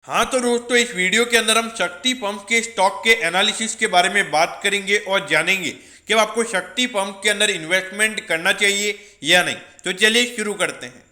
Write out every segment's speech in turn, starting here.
हाँ तो दोस्तों, इस वीडियो के अंदर हम शक्ति पंप के स्टॉक के एनालिसिस के बारे में बात करेंगे और जानेंगे कि अब आपको शक्ति पंप के अंदर इन्वेस्टमेंट करना चाहिए या नहीं। तो चलिए शुरू करते हैं।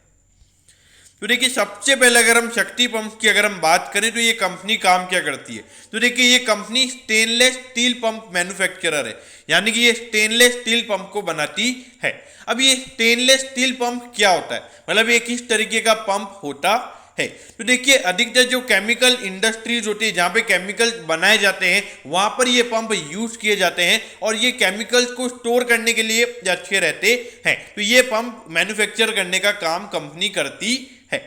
तो देखिए, सबसे पहले अगर हम शक्ति पंप की अगर हम बात करें तो ये कंपनी काम क्या करती है। तो देखिए, ये company stainless steel pump manufacturer है, यानी कि ये स्टेनलेस स्टील पंप को बनाती है। अब ये स्टेनलेस स्टील पंप क्या होता है, मतलब ये किस तरीके का पंप होता है। तो देखिए, अधिकतर जो केमिकल इंडस्ट्रीज होती है, जहाँ पे केमिकल बनाए जाते हैं, वहां पर ये पंप यूज किए जाते हैं और ये केमिकल्स को स्टोर करने के लिए अच्छे रहते हैं। तो ये पंप मैन्युफैक्चर करने का काम कंपनी करती है।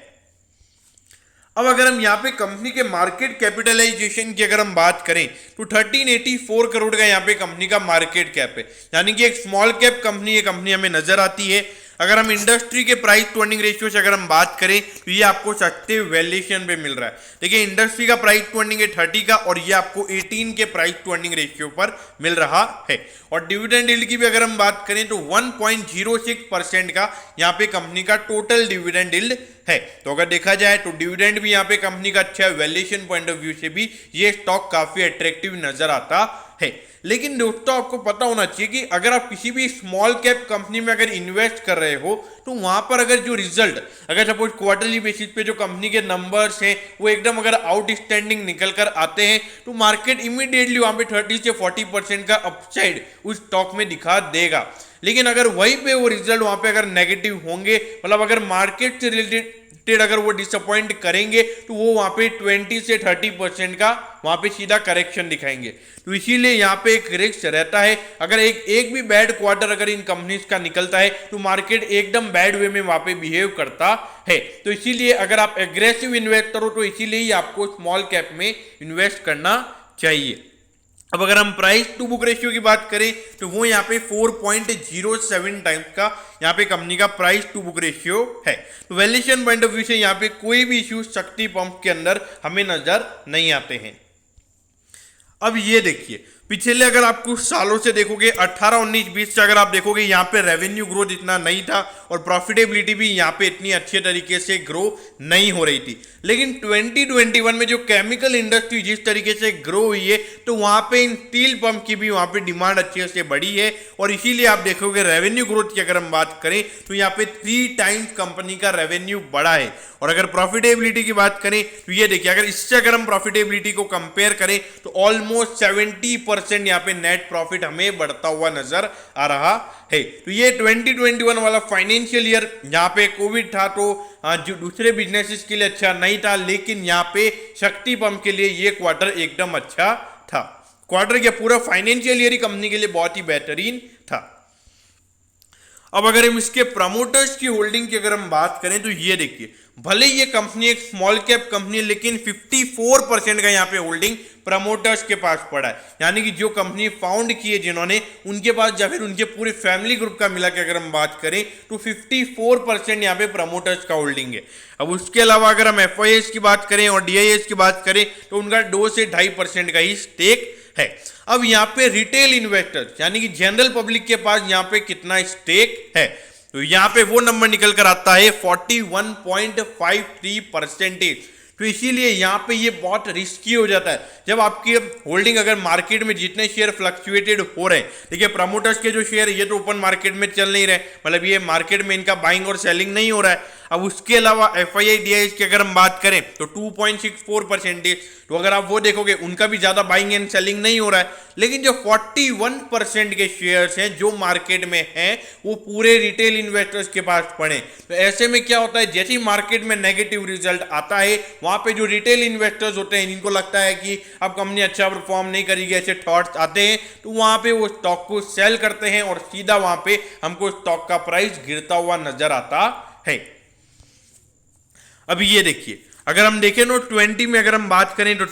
अब अगर हम यहाँ पे कंपनी के मार्केट कैपिटलाइजेशन की अगर हम बात करें तो 1384 करोड़ का यहाँ पे कंपनी का मार्केट कैप है, यानी कि एक स्मॉल कैप कंपनी ये कंपनी हमें नजर आती है। अगर हम इंडस्ट्री के प्राइस टू अर्निंग रेशियो से अगर हम बात करें तो ये आपको सस्ते वैल्यूएशन पे मिल रहा है। देखिए, इंडस्ट्री का प्राइस टू अर्निंग है 30 का और ये आपको 18 के प्राइस टू अर्निंग रेशियो पर मिल रहा है। और डिविडेंड यील्ड की भी अगर हम बात करें तो 1.06% का यहाँ पे कंपनी का टोटल डिविडेंड यील्ड है। तो अगर देखा जाए तो डिविडेंड भी यहाँ पे कंपनी का अच्छा है, वैल्यूएशन पॉइंट ऑफ व्यू से भी ये स्टॉक काफी अट्रैक्टिव नजर आता है। लेकिन दोस्तों, आपको पता होना चाहिए कि अगर आप किसी भी स्मॉल कैप कंपनी में अगर इन्वेस्ट कर रहे हो तो वहां पर अगर जो रिजल्ट, अगर सपोज क्वार्टरली बेसिस पे जो कंपनी के नंबर्स हैं वो एकदम अगर आउटस्टैंडिंग निकल कर आते हैं तो मार्केट इमीडिएटली वहां पे 30 से 40% का अपसाइड उस स्टॉक में दिखा देगा। लेकिन अगर वहीं पे वो रिजल्ट वहां पे अगर नेगेटिव होंगे, मतलब अगर मार्केट से रिलेटेड अगर वो डिसअपॉइंट करेंगे तो वो वहां पे 20 से 30% का वहां पे सीधा करेक्शन दिखाएंगे। तो इसीलिए यहाँ पे एक रिस्क रहता है। अगर एक भी बैड क्वार्टर अगर इन कंपनीज का निकलता है तो मार्केट एकदम बैड वे में वहां पे बिहेव करता है। तो इसीलिए अगर आप एग्रेसिव इन्वेस्टर हो तो इसीलिए ही आपको स्मॉल कैप में इन्वेस्ट करना चाहिए। अब अगर हम प्राइस टू बुक रेशियो की बात करें तो वो यहाँ पे 4.07 टाइम्स का यहाँ पे कंपनी का प्राइस टू बुक रेशियो है। तो वैल्यूएशन पॉइंट ऑफ व्यू से यहाँ पे कोई भी इश्यू शक्ति पंप के अंदर हमें नजर नहीं आते हैं। अब ये देखिए, पिछले अगर आप कुछ सालों से देखोगे 18, 19, 20 से अगर आप देखोगे यहाँ पे रेवेन्यू ग्रोथ इतना नहीं था और प्रॉफिटेबिलिटी भी यहाँ पे इतनी अच्छे तरीके से ग्रो नहीं हो रही थी। लेकिन 2021 में जो केमिकल इंडस्ट्री जिस तरीके से ग्रो हुई है तो वहां पे इन स्टील पंप की भी वहां पे डिमांड अच्छे से बढ़ी है और इसीलिए आप देखोगे रेवेन्यू ग्रोथ की अगर हम बात करें तो यहाँ पे 3 टाइम्स कंपनी का रेवेन्यू बढ़ा है। और अगर प्रॉफिटेबिलिटी की बात करें तो ये देखिए, अगर इससे अगर हम प्रॉफिटेबिलिटी को कंपेयर करें तो ऑलमोस्ट 70% यहाँ पे नेट प्रॉफिट हमें बढ़ता हुआ नजर आ रहा है। तो ये 2021 वाला फाइनेंशियल ईयर यहाँ पे कोविड था तो जो दूसरे बिजनेसेस के लिए अच्छा नहीं था, लेकिन यहाँ पे शक्ति पंप के लिए ये क्वार्टर एकदम अच्छा था। क्वार्टर क्या, पूरा फाइनेंशियल ईयर ही कंपनी के लिए बहुत ही बेहतरीन था। अब अगर हम इसके प्रमोटर्स की होल्डिंग की अगर हम बात करें तो ये देखिए, भले ये कंपनी एक स्मॉल कैप कंपनी है लेकिन 54% का यहाँ पे होल्डिंग प्रमोटर्स के पास पड़ा है, यानी कि जो कंपनी फाउंड की है जिन्होंने, उनके पास या फिर उनके पूरे फैमिली ग्रुप का मिला के अगर हम बात करें तो 54% यहाँ पे प्रमोटर्स का होल्डिंग है। अब उसके अलावा अगर हम FIS की बात करें और DIS की बात करें तो उनका 2 से 2.5% का ही स्टेक है। अब यहाँ पे रिटेल इन्वेस्टर्स यानी कि जनरल पब्लिक के पास यहाँ पे कितना स्टेक है, तो यहाँ पे वो नंबर निकल कर आता है 41.53%। तो इसीलिए यहाँ पे ये बहुत रिस्की हो जाता है जब आपकी होल्डिंग अगर मार्केट में जितने शेयर फ्लक्चुएटेड हो रहे हैं। देखिए, प्रमोटर्स के जो शेयर ये तो ओपन मार्केट में चल नहीं रहे, मतलब ये मार्केट में इनका बाइंग और सेलिंग नहीं हो रहा है। अब उसके अलावा FII DIS की अगर हम बात करें तो 2.64%, तो अगर आप वो देखोगे उनका भी ज्यादा बाइंग एंड सेलिंग नहीं हो रहा है। लेकिन जो 41% के शेयर्स हैं जो मार्केट में हैं वो पूरे रिटेल इन्वेस्टर्स के पास पड़े। तो ऐसे में क्या होता है, जैसे ही मार्केट में नेगेटिव रिजल्ट आता है वहां पे जो रिटेल इन्वेस्टर्स होते हैं इनको लगता है कि अब कंपनी अच्छा परफॉर्म नहीं करेगी, ऐसे थॉट्स आते हैं तो वहां पे वो स्टॉक को सेल करते हैं और सीधा वहां पे हमको स्टॉक का प्राइस गिरता हुआ नजर आता है। अभी ये देखिए, अगर हम देखें तो 20 में अगर हम बात करें तो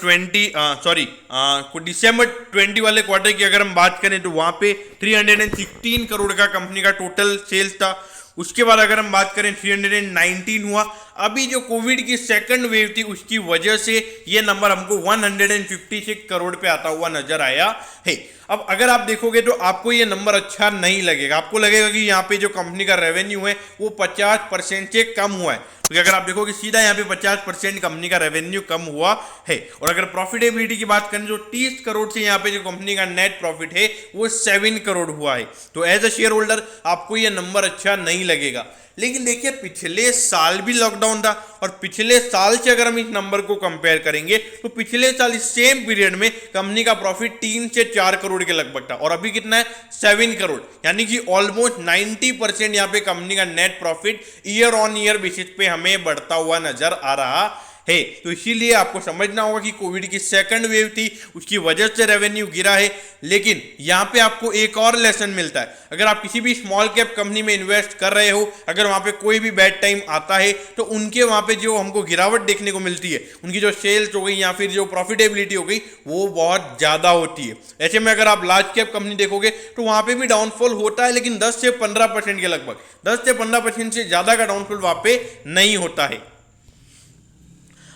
दिसंबर 20 वाले क्वार्टर की अगर हम बात करें तो वहां पे 316 करोड़ का कंपनी का टोटल सेल्स था। उसके बाद अगर हम बात करें 319 हुआ। अभी जो कोविड की सेकंड वेव थी उसकी वजह से ये नंबर हमको 156 करोड़ पे आता हुआ नजर आया है। अब अगर आप देखोगे तो आपको ये नंबर अच्छा नहीं लगेगा, आपको लगेगा कि यहाँ पे जो कंपनी का रेवेन्यू है वो 50% से कम हुआ है, क्योंकि अगर आप देखोगे सीधा यहाँ पे 50% कंपनी का रेवेन्यू कम हुआ है। और अगर प्रॉफिटेबिलिटी की बात करें जो 30 करोड़ से यहाँ पे जो कंपनी का नेट प्रॉफिट है वो 7 करोड़ हुआ है। तो एज अ शेयर होल्डर आपको ये नंबर अच्छा नहीं लगेगा। लेकिन देखिए पिछले साल भी लॉकडाउन था और पिछले साल से अगर हम इस नंबर को कंपेयर करेंगे तो पिछले साल इस सेम पीरियड में कंपनी का प्रॉफिट 3 से 4 करोड़ के लगभग था और अभी कितना है 7 करोड़, यानी कि ऑलमोस्ट 90% यहाँ पे कंपनी का net profit year on year basis पे हमें बढ़ता हुआ नजर आ रहा है। तो इसीलिए आपको समझना होगा कि कोविड की सेकंड वेव थी उसकी वजह से रेवेन्यू गिरा है। लेकिन यहाँ पे आपको एक और लेसन मिलता है, अगर आप किसी भी स्मॉल कैप कंपनी में इन्वेस्ट कर रहे हो, अगर वहां पे कोई भी बैड टाइम आता है तो उनके वहां पे जो हमको गिरावट देखने को मिलती है, उनकी जो सेल्स हो गई या फिर जो प्रॉफिटेबिलिटी हो गई वो बहुत ज्यादा होती है। ऐसे में अगर आप लार्ज कैप कंपनी देखोगे तो वहां पे भी डाउनफॉल होता है, लेकिन 10 से 15% के लगभग, 10 से 15% से ज्यादा का डाउनफॉल वहां पे नहीं होता है।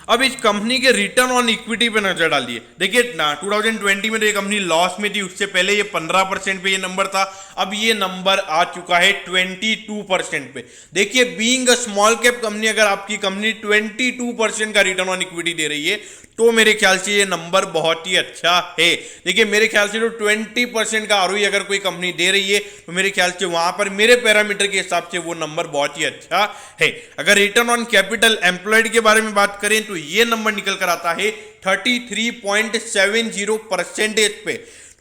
अब इस कंपनी के रिटर्न ऑन इक्विटी पे नजर डालिए। देखिए 2020 में तो ये कंपनी लॉस में थी, उससे पहले ये 15% पे ये नंबर था, अब ये नंबर आ चुका है 22% पे। देखिए being a small cap company अगर आपकी कंपनी 22% का रिटर्न ऑन इक्विटी दे रही है तो मेरे ख्याल से ये नंबर बहुत ही अच्छा है। देखिए मेरे ख्याल से तो 20% का आरओई अगर कोई कंपनी दे रही है तो मेरे ख्याल से वहां पर मेरे पैरामीटर के हिसाब से वो नंबर बहुत ही अच्छा है। अगर रिटर्न ऑन कैपिटल एम्प्लॉयड के बारे में बात करें तो ये नंबर निकल कर आता है 33.70% पे,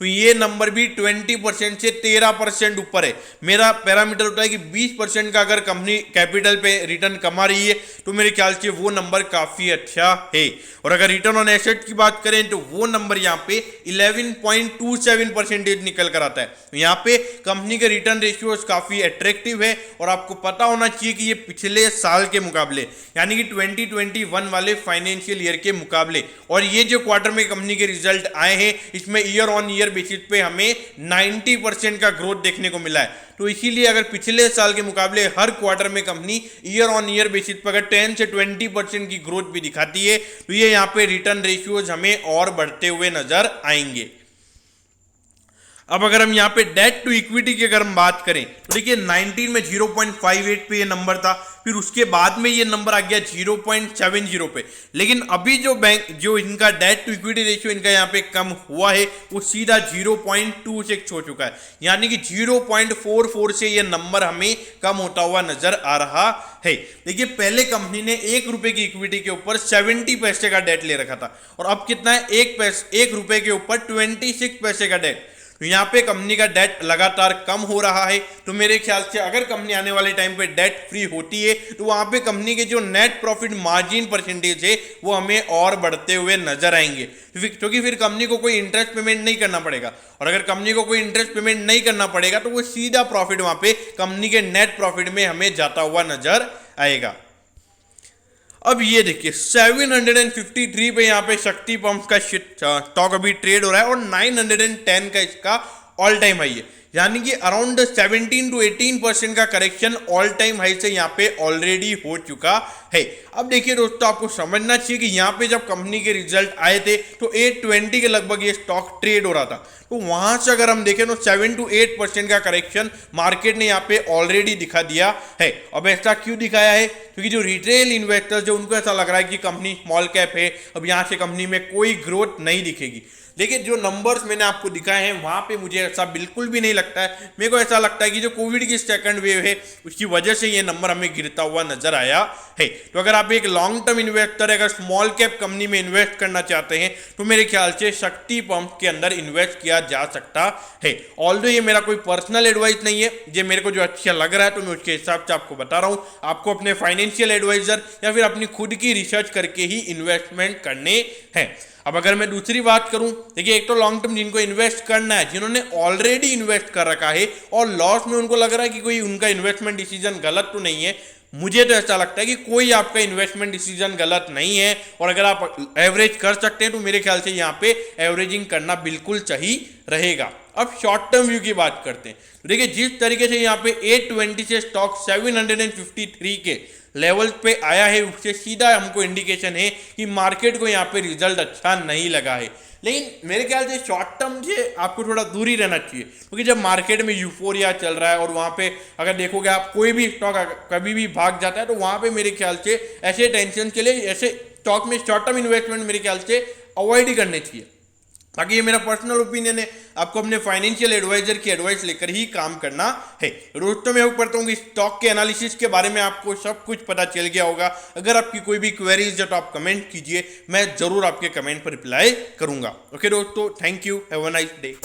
तो ये नंबर भी 20% से 13% ऊपर है। मेरा पैरामीटर होता है कि 20% का अगर कंपनी कैपिटल पे रिटर्न कमा रही है तो मेरे ख्याल से वो नंबर काफी अच्छा है। और अगर रिटर्न ऑन एसेट की बात करें तो वो नंबर यहाँ पे 11.27% निकल कर आता है। तो यहाँ पे कंपनी के रिटर्न रेशियोज काफी अट्रैक्टिव है और आपको पता होना चाहिए कि ये पिछले साल के मुकाबले यानी कि 2021 वाले फाइनेंशियल ईयर के मुकाबले, और ये जो क्वार्टर में कंपनी के रिजल्ट आए हैं इसमें ईयर ऑन ईयर बेसिस पे हमें 90% का ग्रोथ देखने को मिला है। तो इसीलिए अगर पिछले साल के मुकाबले हर क्वार्टर में company year on year basis पर अगर 10 से 20% की ग्रोथ भी दिखाती है तो ये यहाँ पे रिटर्न रेशियोज हमें और बढ़ते हुए नजर आएंगे। अब अगर हम यहाँ पे डेट टू इक्विटी की अगर हम बात करें तो देखिए 19 में 0.58 पे ये नंबर था, फिर उसके बाद में ये नंबर आ गया 0.70 पे। लेकिन अभी जो बैंक जो इनका डेट टू इक्विटी रेशियो इनका यहाँ पे कम हुआ है वो सीधा 0.26 हो चुका है, यानी कि 0.44 से ये नंबर हमें कम होता हुआ नजर आ रहा है। देखिए पहले कंपनी ने 1 रुपए की इक्विटी के ऊपर 70 पैसे का डेट ले रखा था और अब कितना है 1 रुपए के ऊपर 26 पैसे का डेट। तो यहाँ पे कंपनी का डेट लगातार कम हो रहा है। तो मेरे ख्याल से अगर कंपनी आने वाले टाइम पे डेट फ्री होती है तो वहां पे कंपनी के जो नेट प्रॉफिट मार्जिन परसेंटेज है वो हमें और बढ़ते हुए नजर आएंगे, क्योंकि फिर कंपनी को कोई इंटरेस्ट पेमेंट नहीं करना पड़ेगा, और अगर कंपनी को कोई इंटरेस्ट पेमेंट नहीं करना पड़ेगा तो वो सीधा प्रॉफिट वहां पे कंपनी के नेट प्रॉफिट में हमें जाता हुआ नजर आएगा। अब ये देखिए 753 पे यहाँ पे शक्ति पंप्स का स्टॉक अभी ट्रेड हो रहा है और 910 का इसका ऑल टाइम हाई है, यानी कि अराउंड 17 to 18% का करेक्शन ऑल टाइम हाई से यहाँ पे ऑलरेडी हो चुका है। अब देखिए दोस्तों आपको समझना चाहिए कि यहाँ पे जब कंपनी के रिजल्ट आए थे तो 820 के लगभग ये स्टॉक ट्रेड हो रहा था, तो वहां से अगर हम देखें तो 7 to 8% का करेक्शन मार्केट ने यहाँ पे ऑलरेडी दिखा दिया है। अब ऐसा क्यों दिखाया है? क्योंकि जो रिटेल इन्वेस्टर्स जो उनको ऐसा लग रहा है कि कंपनी स्मॉल कैप है, अब यहाँ से कंपनी में कोई ग्रोथ नहीं दिखेगी। देखिए जो नंबर्स मैंने आपको दिखाए हैं वहां पे मुझे ऐसा बिल्कुल भी नहीं लगता है। मेरे को ऐसा लगता है कि जो कोविड की सेकंड वेव है उसकी वजह से ये नंबर हमें गिरता हुआ नजर आया है। तो अगर आप एक लॉन्ग टर्म इन्वेस्टर अगर स्मॉल कैप कंपनी में इन्वेस्ट करना चाहते हैं तो मेरे ख्याल से शक्ति पंप के अंदर इन्वेस्ट किया जा सकता है। ऑल्दो ये मेरा कोई पर्सनल एडवाइस नहीं है, ये मेरे को जो अच्छा लग रहा है तो मैं उसके हिसाब से आपको बता रहा हूँ। आपको अपने फाइनेंशियल एडवाइजर या फिर अपनी खुद की रिसर्च करके ही इन्वेस्टमेंट करने हैं। अब अगर मैं दूसरी बात करूं, देखिए एक तो लॉन्ग टर्म जिनको इन्वेस्ट करना है, जिन्होंने ऑलरेडी इन्वेस्ट कर रखा है और लॉस में उनको लग रहा है कि कोई उनका इन्वेस्टमेंट डिसीजन गलत तो नहीं है, मुझे तो ऐसा लगता है कि कोई आपका इन्वेस्टमेंट डिसीजन गलत नहीं है, और अगर आप एवरेज कर सकते हैं तो मेरे ख्याल से यहाँ पे एवरेजिंग करना बिल्कुल सही रहेगा। अब शॉर्ट टर्म व्यू की बात करते हैं तो देखिए, जिस तरीके से यहाँ पे 820 से स्टॉक 753 के लेवल पे आया है, उससे सीधा हमको इंडिकेशन है कि मार्केट को यहाँ पे रिजल्ट अच्छा नहीं लगा है। लेकिन मेरे ख्याल से शॉर्ट टर्म से आपको थोड़ा दूर ही रहना चाहिए, क्योंकि जब मार्केट में यूफोरिया चल रहा है और वहाँ पे अगर देखोगे आप कोई भी स्टॉक कभी भी भाग जाता है, तो वहाँ पे मेरे ख्याल से ऐसे टेंशन के लिए ऐसे स्टॉक में शॉर्ट टर्म इन्वेस्टमेंट मेरे ख्याल से अवॉइड ही करने चाहिए। बाकी ये मेरा पर्सनल ओपिनियन है, आपको अपने फाइनेंशियल एडवाइजर की एडवाइस लेकर ही काम करना है। दोस्तों मैं होप करता हूँ कि स्टॉक के एनालिसिस के बारे में आपको सब कुछ पता चल गया होगा। अगर आपकी कोई भी क्वेरीज है तो आप कमेंट कीजिए, मैं जरूर आपके कमेंट पर रिप्लाई करूंगा। ओके दोस्तों, thank you, have a nice day.